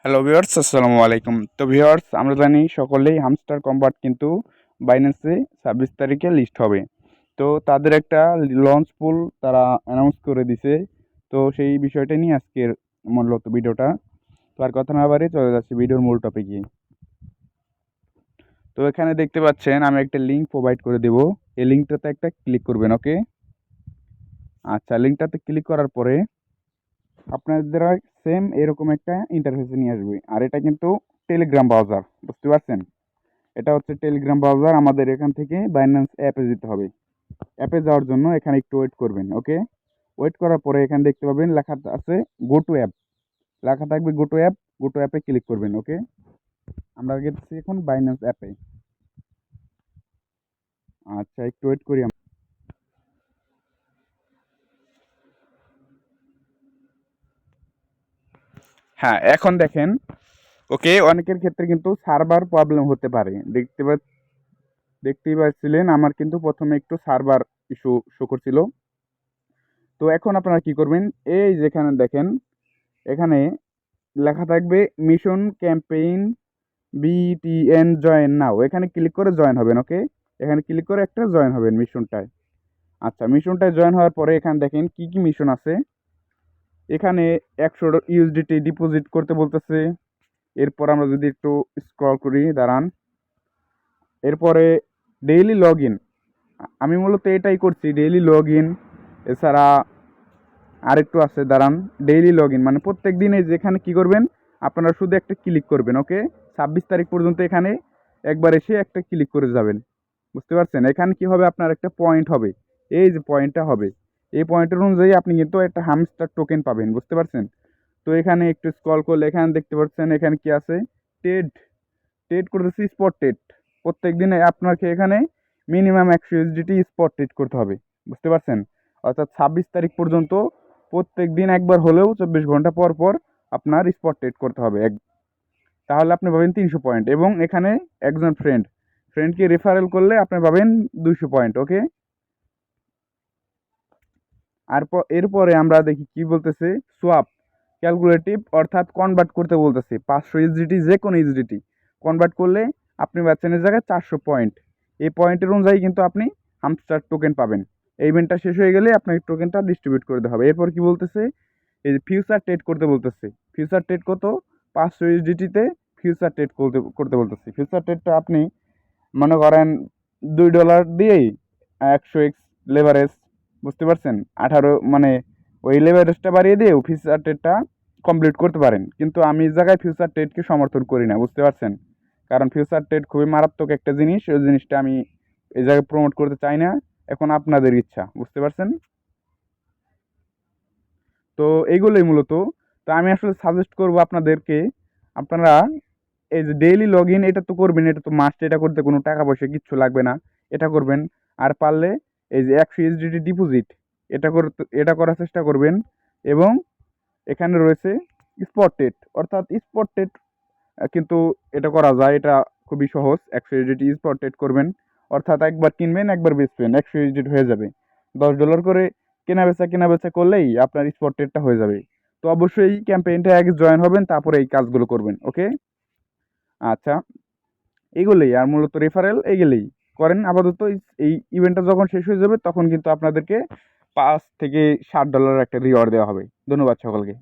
Hello viewers, আসসালামু আলাইকুম। তো ভিউয়ার্স, আমরা জানি সকলেই হামস্টার কম্বাট কিন্তু বাইন্যান্সে 26 তারিখে লিস্ট হবে। তো তাদের একটা লঞ্চ পুল তারা অ্যানাউন্স করে দিছে। তো সেই বিষয়টা নিয়ে আজকের মূলত ভিডিওটা। তো আর কথা না বাড়িয়ে চলে যাচ্ছে ভিডিওর মূল টপিকে। তো এখানে দেখতে পাচ্ছেন আমি একটা লিঙ্ক প্রোভাইড করে দেব। এই লিঙ্কটাতে একটা ক্লিক করবেন, ওকে? আচ্ছা, লিঙ্কটাতে ক্লিক করার পরে আপনাদের সেম এরকম একটা ইন্টারফেসে নিয়ে আসবে। আর এটা কিন্তু টেলিগ্রাম ব্রাউজার, বুঝতে পারছেন? এটা হচ্ছে টেলিগ্রাম ব্রাউজার। আমাদের এখান থেকে বাইন্যান্স অ্যাপে যেতে হবে। অ্যাপে যাওয়ার জন্য এখানে একটু ওয়েট করবেন, ওকে? ওয়েট করার পরে এখানে দেখতে পাবেন লেখা আছে গো টু অ্যাপ, লেখা থাকবে go to app. Go to অ্যাপে ক্লিক করবেন, ওকে? আমরা গেছি এখন বাইন্যান্স অ্যাপে। আচ্ছা, একটু ওয়েট করি আমরা। হ্যাঁ, এখন দেখেন, ওকে? অনেকের ক্ষেত্রে কিন্তু সার্ভার প্রবলেম হতে পারে। দেখতেই পাচ্ছিলেন আমার কিন্তু প্রথমে একটু সার্ভার ইস্যু শো করছিল। তো এখন আপনারা কি করবেন, এই যেখানে দেখেন এখানে লেখা থাকবে মিশন ক্যাম্পেইন বিটিএন জয়েন নাও, এখানে ক্লিক করে জয়েন হবেন, ওকে? এখানে ক্লিক করে একটা জয়েন হবেন মিশনটায়। আচ্ছা, মিশনটায় জয়েন হওয়ার পরে এখানে দেখেন কি কি মিশন আছে। এখানে 100 ইউএসডিটি ডিপোজিট করতে বলতেছে। এরপর আমরা যদি একটু স্ক্রল করি, দাঁড়ান। এরপরে ডেইলি লগ ইন, আমি মূলত এটাই করছি, ডেইলি লগ ইন। এছাড়া আরেকটু আছে, দাঁড়ান। ডেইলি লগ ইন মানে প্রত্যেক দিনে যেখানে কি করবেন, আপনারা শুধু একটা ক্লিক করবেন, ওকে? 26 তারিখ পর্যন্ত এখানে একবার এসে একটা ক্লিক করে যাবেন, বুঝতে পারছেন? এখানে কি হবে, আপনার একটা পয়েন্ট হবে। এই যে পয়েন্টটা হবে, এই পয়েন্টের অনুযায়ী আপনি কিন্তু একটা হামস্টার টোকেন পাবেন, বুঝতে পারছেন? তো এখানে একটু স্ক্রল করলে এখানে দেখতে পাচ্ছেন এখানে কি আছে, টেড। ট্রেড করতেছি স্পট ট্রেড। প্রত্যেক দিনে আপনাকে এখানে মিনিমাম 100 ইউএসডিটি স্পট ট্রেড করতে হবে, বুঝতে পারছেন? অর্থাৎ 26 তারিখ পর্যন্ত প্রত্যেক দিন একবার হলেও 24 ঘন্টা পর পর আপনার স্পট ট্রেড করতে হবে তাহলে আপনি পাবেন 300 পয়েন্ট। এবং এখানে একজন ফ্রেন্ডকে রেফারেল করলে আপনি পাবেন 200 পয়েন্ট, ওকে? আর এরপরে আমরা দেখি কি বলতেছে, সোয়াপ ক্যালকুলেটিভ, অর্থাৎ কনভার্ট করতে বলতেছে 500 ইউএসডিটি, যে কোনো ইউএসডিটি কনভার্ট করলে আপনি পাচ্ছেন এর জায়গায় 400 পয়েন্ট। এই পয়েন্টের অনুযায়ী কিন্তু আপনি হামস্টার টোকেন পাবেন। এই ইভেন্টটা শেষ হয়ে গেলে আপনাকে টোকেনটা ডিস্ট্রিবিউট করে দেওয়া হবে। এরপর কি বলতেছে, এই যে ফিউচার ট্রেড করতে বলতেছে। ফিউচার ট্রেড কত, 500 ইউএসডিটিতে ফিউচার ট্রেড করতে করতে বলতেছে। ফিউচার ট্রেডটা আপনি মনে করেন $2 দিয়েই 100x লেভারেজ, বুঝতে পারছেন? 18 মানে ওই লেভারেজটা বাড়িয়ে দিয়ে ফিউচার ট্রেডটা কমপ্লিট করতে পারেন। কিন্তু আমি এই জায়গায় ফিউচার ট্রেডকে সমর্থন করি না, বুঝতে পারছেন? কারণ ফিউচার ট্রেড খুবই মারাত্মক একটা জিনিস, ওই জিনিসটা আমি এই জায়গায় প্রমোট করতে চাই না। এখন আপনাদের ইচ্ছা, বুঝতে পারছেন? তো এইগুলোই মূলত। তো আমি আসলে সাজেস্ট করবো আপনাদেরকে, আপনারা এই যে ডেইলি লগ ইন এটা তো করবেন, এটা তো মাস্ট। এটা করতে কোনো টাকা পয়সা কিচ্ছু লাগবে না, এটা করবেন। আর পারলে এই যে 100 ইউএসডিটি ডিপোজিট, এটা করার চেষ্টা করবেন। এবং এখানে রয়েছে স্পট ট্রেড, অর্থাৎ স্পট ট্রেড কিন্তু এটা করা যায়, এটা খুবই সহজ। 100 ইউএসডিটি স্পট ট্রেড করবেন, অর্থাৎ একবার কিনবেন একবার বেচবেন, 100 ইউএসডিটি হয়ে যাবে। $10 করে কেনা বেচা করলেই আপনার স্পট ট্রেডটা হয়ে যাবে। তো অবশ্যই ক্যাম্পেইনটা আগে জয়েন হবেন, তারপরে এই কাজগুলো করবেন, ওকে? আচ্ছা, এগুলোই। আর মূলত রেফারেল এগুলোই করেন আপাতত। এই ইভেন্টটা যখন শেষ হয়ে যাবে তখন কিন্তু আপনাদেরকে $5 থেকে $7 একটা রিওয়ার্ড দেওয়া হবে। ধন্যবাদ সকলকে।